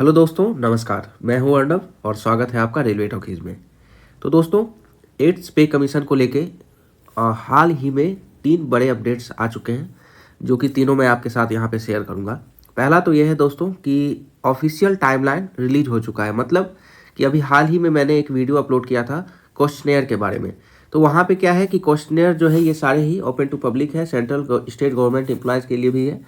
Hello दोस्तों, नमस्कार। मैं हूं अर्णव और स्वागत है आपका रेलवे टॉकीज में। तो दोस्तों, 8th पे कमीशन को लेके हाल ही में 3 बड़े अपडेट्स आ चुके हैं, जो कि तीनों मैं आपके साथ यहां पे शेयर करूंगा। पहला तो यह है दोस्तों कि ऑफिशियल टाइमलाइन रिलीज हो चुका है। मतलब कि अभी हाल ही में मैंने एक वीडियो अपलोड किया था क्वेश्चनेयर के बारे में। तो वहाँ पे क्या है कि क्वेश्चनेयर जो है ये सारे ही ओपन टू पब्लिक है, सेंट्रल स्टेट गवर्नमेंट एम्प्लॉयज़ के लिए भी है।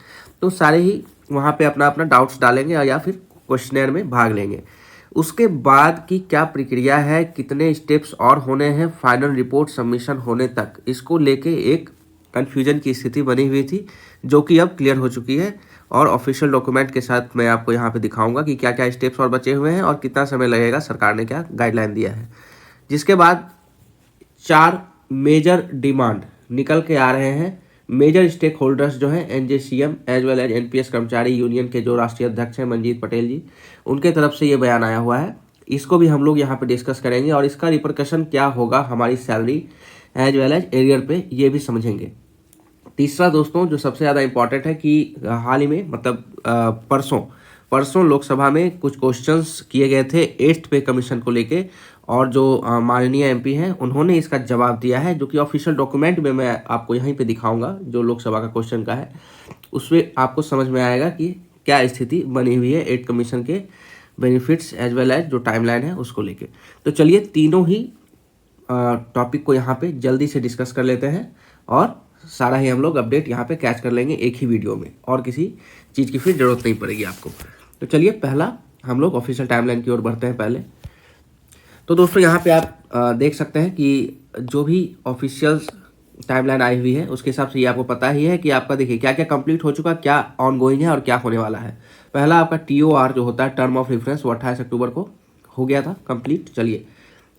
तो सारे ही वहाँ पे अपना अपना डाउट्स डालेंगे या फिर क्वेश्चनेयर में भाग लेंगे। उसके बाद की क्या प्रक्रिया है, कितने स्टेप्स और होने हैं फाइनल रिपोर्ट सबमिशन होने तक, इसको लेके एक कन्फ्यूजन की स्थिति बनी हुई थी, जो कि अब क्लियर हो चुकी है। और ऑफिशियल डॉक्यूमेंट के साथ मैं आपको यहाँ पे दिखाऊंगा कि क्या क्या स्टेप्स और बचे हुए हैं और कितना समय लगेगा, सरकार ने क्या गाइडलाइन दिया है। जिसके बाद 4 मेजर डिमांड निकल के आ रहे हैं। मेजर स्टेक होल्डर्स जो हैं एनजेसीएम एज वेल एज एनपीएस कर्मचारी यूनियन के जो राष्ट्रीय अध्यक्ष हैं मंजीत पटेल जी, उनके तरफ से ये बयान आया हुआ है। इसको भी हम लोग यहाँ पे डिस्कस करेंगे और इसका रिपरकशन क्या होगा हमारी salary as well as arrear pay, ये भी समझेंगे। तीसरा दोस्तों, जो सबसे ज़्यादा इम्पॉर्टेंट है कि हाल ही में मतलब परसों लोकसभा में कुछ क्वेश्चंस किए गए थे 8th पे कमीशन को लेके, और जो माननीय एमपी हैं उन्होंने इसका जवाब दिया है, जो कि ऑफिशियल डॉक्यूमेंट में मैं आपको यहीं पे दिखाऊंगा। जो लोकसभा का क्वेश्चन का है उसमें आपको समझ में आएगा कि क्या स्थिति बनी हुई है 8th कमीशन के बेनिफिट्स एज वेल एज जो टाइमलाइन है उसको लेके। तो चलिए तीनों ही टॉपिक को यहाँ पे जल्दी से डिस्कस कर लेते हैं और सारा ही हम लोग अपडेट यहाँ पे कैच कर लेंगे एक ही वीडियो में, और किसी चीज़ की फिर ज़रूरत नहीं पड़ेगी आपको। तो चलिए पहला हम लोग ऑफिशियल टाइमलाइन की ओर बढ़ते हैं पहले। तो दोस्तों यहाँ पे आप देख सकते हैं कि जो भी ऑफिशियल टाइमलाइन आई हुई है उसके हिसाब से ये आपको पता ही है कि आपका देखिए क्या क्या कंप्लीट हो चुका, क्या ऑन गोइंग है और क्या होने वाला है। पहला आपका TOR जो होता है टर्म ऑफ रेफरेंस, वो 28 अक्टूबर को हो गया था कंप्लीट। चलिए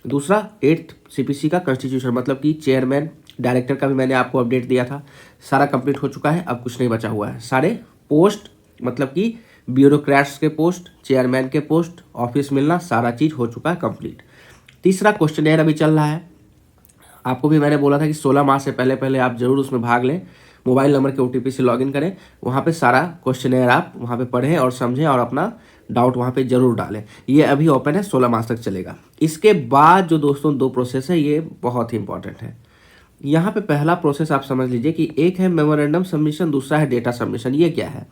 दूसरा 8th CPC का कॉन्स्टिट्यूशन, मतलब कि चेयरमैन डायरेक्टर का भी मैंने आपको अपडेट दिया था, सारा कंप्लीट हो चुका है, अब कुछ नहीं बचा हुआ है। सारे पोस्ट मतलब कि ब्यूरोक्रेट्स के पोस्ट, चेयरमैन के पोस्ट, ऑफिस मिलना, सारा चीज़ हो चुका है कंप्लीट। तीसरा क्वेश्चनेयर अभी चल रहा है। आपको भी मैंने बोला था कि 16 मार्च से पहले पहले आप जरूर उसमें भाग लें। मोबाइल नंबर के OTP से लॉगिन करें, वहाँ पे सारा क्वेश्चनेयर आप वहाँ पे पढ़ें और समझें और अपना डाउट वहाँ पे जरूर डालें। ये अभी ओपन है, 16 मार्च तक चलेगा। इसके बाद जो दोस्तों 2 प्रोसेस है, ये बहुत ही इंपॉर्टेंट है। यहाँ पे पहला प्रोसेस आप समझ लीजिए कि एक है मेमोरेंडम सबमिशन, दूसरा है डेटा सबमिशन। ये क्या है?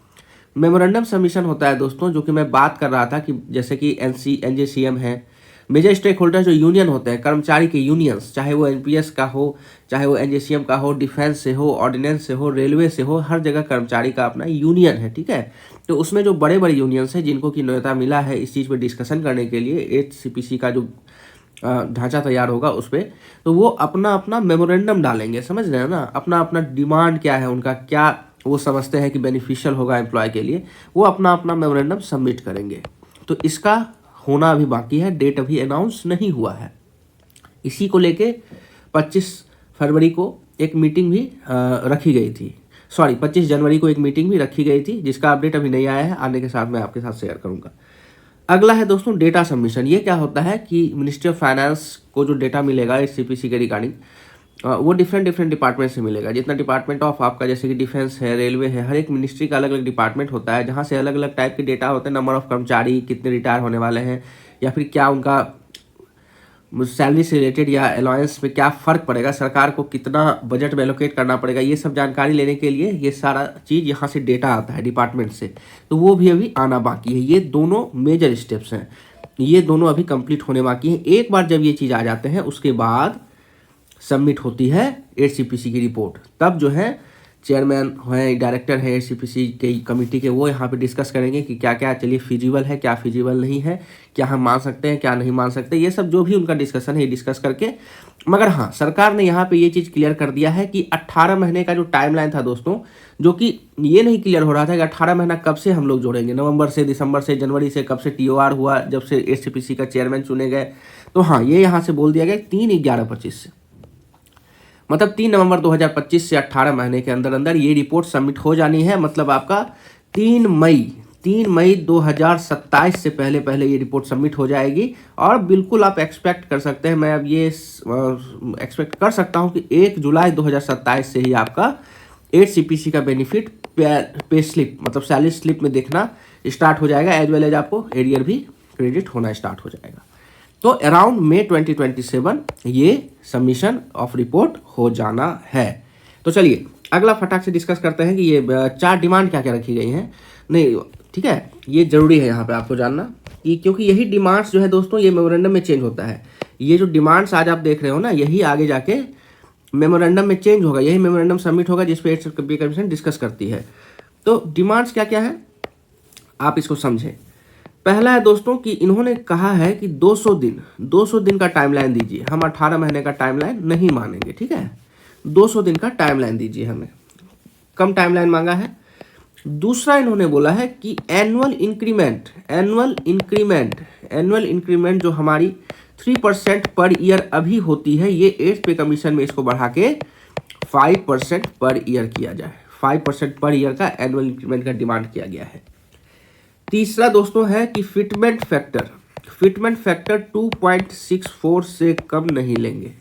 मेमोरेंडम सबमिशन होता है दोस्तों, जो कि मैं बात कर रहा था कि जैसे कि एनजेसीएम है, मेजर स्टेक होल्डर जो यूनियन होते हैं, कर्मचारी के यूनियंस, चाहे वो एनपीएस का हो, चाहे वो एनजेसीएम का हो, डिफेंस से हो, ऑर्डिनेंस से हो, रेलवे से हो, हर जगह कर्मचारी का अपना यूनियन है, ठीक है। तो उसमें जो बड़े बड़े यूनियंस हैं जिनको की न्योता मिला है इस चीज़ पर डिस्कशन करने के लिए, 8th CPC का जो ढांचा तैयार होगा उस पर, तो वो अपना अपना मेमोरेंडम डालेंगे। समझ रहे हैं ना? अपना अपना डिमांड क्या है उनका, क्या वो समझते हैं कि बेनिफिशियल होगा एम्प्लॉय के लिए, वो अपना अपना मेमोरेंडम सबमिट करेंगे। तो इसका होना अभी बाकी है, डेट अभी अनाउंस नहीं हुआ है। इसी को लेके 25 फरवरी को एक मीटिंग भी रखी गई थी, 25 जनवरी को एक मीटिंग भी रखी गई थी, जिसका अपडेट अभी नहीं आया है, आने के साथ मैं आपके साथ शेयर करूंगा। अगला है दोस्तों डेटा सबमिशन। ये क्या होता है कि मिनिस्ट्री ऑफ फाइनेंस को जो डेटा मिलेगा इस CPC के रिगार्डिंग, वो डिफरेंट डिपार्टमेंट से मिलेगा। जितना डिपार्टमेंट ऑफ आपका जैसे कि डिफेंस है, रेलवे है, हर एक मिनिस्ट्री का अलग अलग डिपार्टमेंट होता है, जहाँ से अलग अलग टाइप के डेटा होते हैं। नंबर ऑफ कर्मचारी, कितने रिटायर होने वाले हैं, या फिर क्या उनका सैलरी से रिलेटेड या अलाउंस में क्या फ़र्क पड़ेगा, सरकार को कितना बजट में एलोकेट करना पड़ेगा, ये सब जानकारी लेने के लिए ये सारा चीज़ यहाँ से डेटा आता है डिपार्टमेंट से। तो वो भी अभी आना बाकी है। ये दोनों मेजर स्टेप्स हैं, ये दोनों अभी कंप्लीट होने बाकी हैं। एक बार जब ये चीज़ आ जाते हैं उसके बाद सबमिट होती है 8th CPC की रिपोर्ट। तब जो है चेयरमैन है, डायरेक्टर है 8th CPC के कमेटी के, वो यहाँ पे डिस्कस करेंगे कि क्या क्या चलिए फिजिबल है, क्या फिजिबल नहीं है, क्या हम मान सकते हैं, क्या नहीं मान सकते। ये सब जो भी उनका डिस्कशन है, ये डिस्कस करके, मगर हाँ, सरकार ने यहाँ पे ये चीज़ क्लियर कर दिया है कि 18 महीने का जो टाइमलाइन था दोस्तों, जो कि ये नहीं क्लियर हो रहा था कि 18 महीना कब से हम लोग जोड़ेंगे, नवंबर से, दिसंबर से, जनवरी से, कब से TOR हुआ, जब से 8th CPC का चेयरमैन चुने गए। तो हाँ, ये यहाँ से बोल दिया गया 3/11/25 से, मतलब 3 नवंबर 2025 से 18 महीने के अंदर अंदर ये रिपोर्ट सबमिट हो जानी है। मतलब आपका 3 मई 2027 से पहले पहले ये रिपोर्ट सबमिट हो जाएगी। और बिल्कुल आप एक्सपेक्ट कर सकते हैं, मैं अब ये एक्सपेक्ट कर सकता हूँ कि 1 जुलाई 2027 से ही आपका 8th CPC का बेनिफिट पे स्लिप मतलब सैलरी स्लिप में देखना स्टार्ट हो जाएगा, एज वेल एज आपको एरियर भी क्रेडिट होना स्टार्ट हो जाएगा। तो अराउंड मई 2027 ये सबमिशन ऑफ रिपोर्ट हो जाना है। तो चलिए अगला फटाक से डिस्कस करते हैं कि ये 4 डिमांड क्या क्या रखी गई हैं। नहीं ठीक है, ये जरूरी है यहाँ पे आपको जानना कि क्योंकि यही डिमांड्स जो है दोस्तों ये मेमोरेंडम में चेंज होता है। ये जो डिमांड्स आज आप देख रहे हो ना, यही आगे जाके मेमोरेंडम में चेंज होगा, यही मेमोरेंडम सबमिट होगा जिस पे पे कमीशन डिस्कस करती है। तो डिमांड्स क्या क्या है आप इसको समझें। पहला है दोस्तों कि इन्होंने कहा है कि 200 दिन का टाइमलाइन दीजिए। हम 18 महीने का टाइमलाइन नहीं मानेंगे, ठीक है, 200 दिन का टाइमलाइन दीजिए, हमें कम टाइमलाइन मांगा है। दूसरा इन्होंने बोला है कि एनुअल इंक्रीमेंट जो हमारी 3% पर ईयर अभी होती है, ये 8th पे कमीशन में इसको बढ़ा के 5% पर ईयर किया जाए। 5% पर ईयर का एनुअल इंक्रीमेंट का डिमांड किया गया है। तीसरा दोस्तों है कि फिटमेंट फैक्टर 2.64 से कम नहीं लेंगे।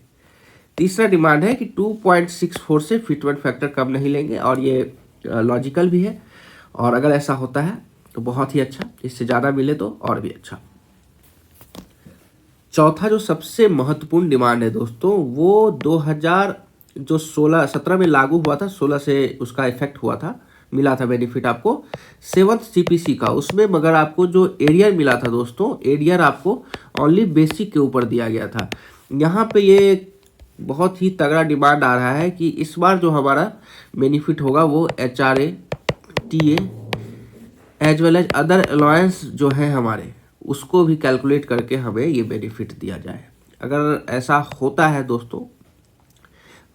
तीसरा डिमांड है कि 2.64 से फिटमेंट फैक्टर कम नहीं लेंगे, और ये लॉजिकल भी है, और अगर ऐसा होता है तो बहुत ही अच्छा, इससे ज़्यादा मिले तो और भी अच्छा। चौथा जो सबसे महत्वपूर्ण डिमांड है दोस्तों, वो 2017 में लागू हुआ था, 16 से उसका इफेक्ट हुआ था, मिला था बेनिफिट आपको 7th CPC का, उसमें मगर आपको जो एरियर मिला था दोस्तों, एरियर आपको ओनली बेसिक के ऊपर दिया गया था। यहाँ पे ये बहुत ही तगड़ा डिमांड आ रहा है कि इस बार जो हमारा बेनिफिट होगा वो HRA, TA as well as other allowance जो है हमारे, उसको भी कैलकुलेट करके हमें ये बेनिफिट दिया जाए। अगर ऐसा होता है दोस्तों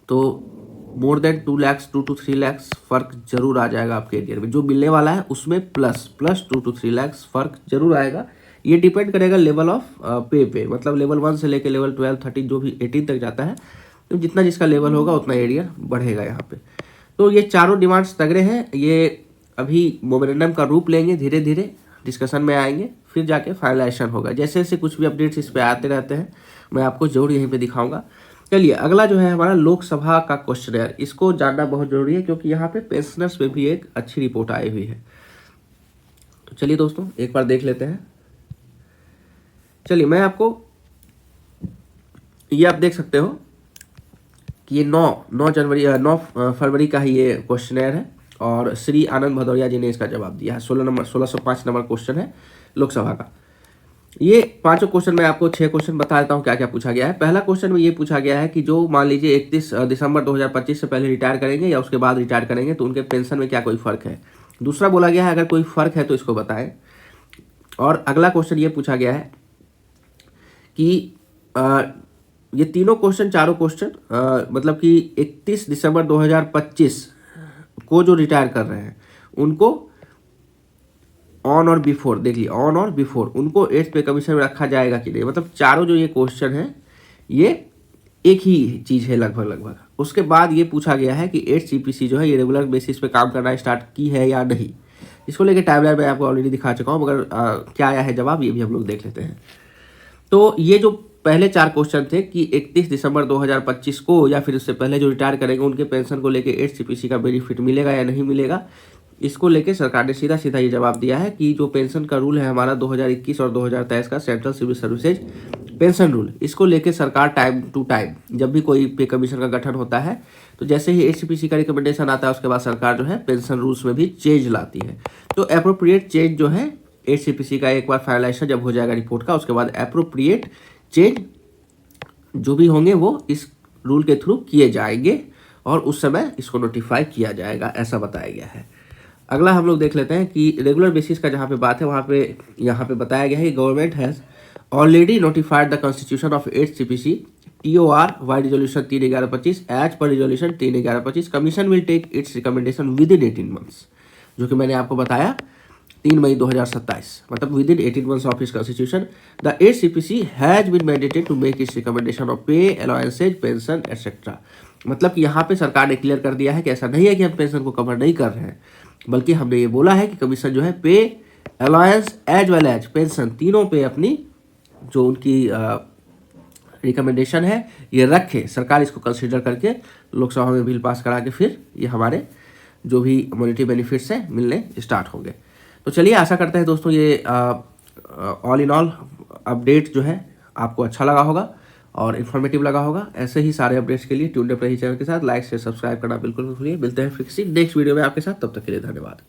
तो more than 2 lakh 2 to 3 lakh फ़र्क जरूर आ जाएगा आपके एरियर में। जो मिलने वाला है उसमें प्लस 2 to 3 लाख फ़र्क जरूर आएगा। ये डिपेंड करेगा लेवल ऑफ पे, मतलब लेवल 1 से लेकर लेवल 12, 13 जो भी 18 तक जाता है, तो जितना जिसका लेवल होगा उतना एरियर बढ़ेगा यहाँ पे। तो ये चारों डिमांड्स तगड़े हैं, ये अभी मेमोरेंडम का रूप लेंगे, धीरे धीरे डिस्कशन में आएंगे, फिर जाके फाइनलाइजेशन होगा। जैसे जैसे कुछ भी अपडेट्स इस पर आते रहते हैं मैं आपको जरूर यहीं पे दिखाऊंगा। चलिए अगला जो है हमारा लोकसभा का क्वेश्चन, इसको जानना बहुत जरूरी है क्योंकि यहाँ पे पेंशनर्स पे भी एक अच्छी रिपोर्ट आई हुई है। तो चलिए दोस्तों एक बार देख लेते हैं। चलिए मैं आपको, ये आप देख सकते हो कि ये 9 फरवरी का ही ये क्वेश्चनर है, और श्री आनंद भदौरिया जी ने इसका जवाब दिया है। 1605 नंबर क्वेश्चन है लोकसभा का। ये पांचों क्वेश्चन मैं आपको 6 क्वेश्चन बता देता हूँ क्या क्या पूछा गया है। पहला क्वेश्चन में ये पूछा गया है कि जो मान लीजिए 31 दिसंबर 2025 से पहले रिटायर करेंगे या उसके बाद रिटायर करेंगे तो उनके पेंशन में क्या कोई फर्क है। दूसरा बोला गया है अगर कोई फर्क है तो इसको बताएं। और अगला क्वेश्चन ये पूछा गया है कि ये चारों क्वेश्चन मतलब कि 31 दिसंबर 2025 को जो रिटायर कर रहे हैं उनको ऑन और बिफोर, देख लिया, ऑन और बिफोर उनको 8th पे कमीशन में रखा जाएगा कि नहीं। मतलब चारों जो ये क्वेश्चन है ये एक ही चीज़ है लगभग। उसके बाद ये पूछा गया है कि 8th CPC जो है ये रेगुलर बेसिस पे काम करना स्टार्ट की है या नहीं। इसको लेकर टाइमलाइन मैं आपको ऑलरेडी दिखा चुका हूँ, मगर क्या आया है जवाब ये भी हम लोग देख लेते हैं। तो ये जो पहले 4 क्वेश्चन थे कि 31 दिसंबर 2025 को या फिर उससे पहले जो रिटायर करेंगे उनके पेंशन को लेके 8th CPC का बेनिफिट मिलेगा या नहीं मिलेगा, इसको लेके सरकार ने सीधा सीधा ये जवाब दिया है कि जो पेंशन का रूल है हमारा 2021 और 2023 का central civil services pension rule, इसको लेके सरकार टाइम टू टाइम जब भी कोई पे कमीशन का गठन होता है तो जैसे ही 8th CPC का रिकमेंडेशन आता है उसके बाद सरकार जो है पेंशन रूल्स में भी चेंज लाती है। तो अप्रोप्रिएट चेंज जो है 8th CPC का एक बार फाइनलाइजेशन जब हो जाएगा रिपोर्ट का, उसके बाद अप्रोप्रिएट चेंज जो भी होंगे वो इस रूल के थ्रू किए जाएंगे और उस समय इसको नोटिफाई किया जाएगा, ऐसा बताया गया है। अगला हम लोग देख लेते हैं कि रेगुलर बेसिस का जहाँ पे बात है वहाँ पे यहाँ पे बताया गया है कि government has already notified the constitution of 8th CPC TOR by resolution 3/11/25 as per resolution 3/11/25। Commission will take its recommendation within 18 months, जो कि मैंने आपको बताया 3 मई 2027, मतलब within 18 months of his constitution the 8th CPC has been mandated to make its recommendation of pay, allowances, pension etcetera. मतलब कि यहाँ पे सरकार ने क्लियर कर दिया है कि ऐसा नहीं है कि हम पेंशन को कवर नहीं कर रहे हैं, बल्कि हमने ये बोला है कि कमीशन जो है pay, allowance as well as pension तीनों पे अपनी जो उनकी रिकमेंडेशन है ये रखे। सरकार इसको कंसिडर करके लोकसभा में बिल पास करा के फिर ये हमारे जो भी मॉनिटरी बेनिफिट्स हैं मिलने स्टार्ट होंगे। तो चलिए आशा करते हैं दोस्तों ये ऑल इन ऑल अपडेट जो है आपको अच्छा लगा होगा और इन्फॉर्मेटिव लगा होगा। ऐसे ही सारे अपडेट्स के लिए ट्यून अप रही चैनल के साथ, लाइक शेयर सब्सक्राइब करना बिल्कुल मत भूलिए। मिलते हैं फिर किसी नेक्स्ट वीडियो में आपके साथ, तब तक के लिए धन्यवाद।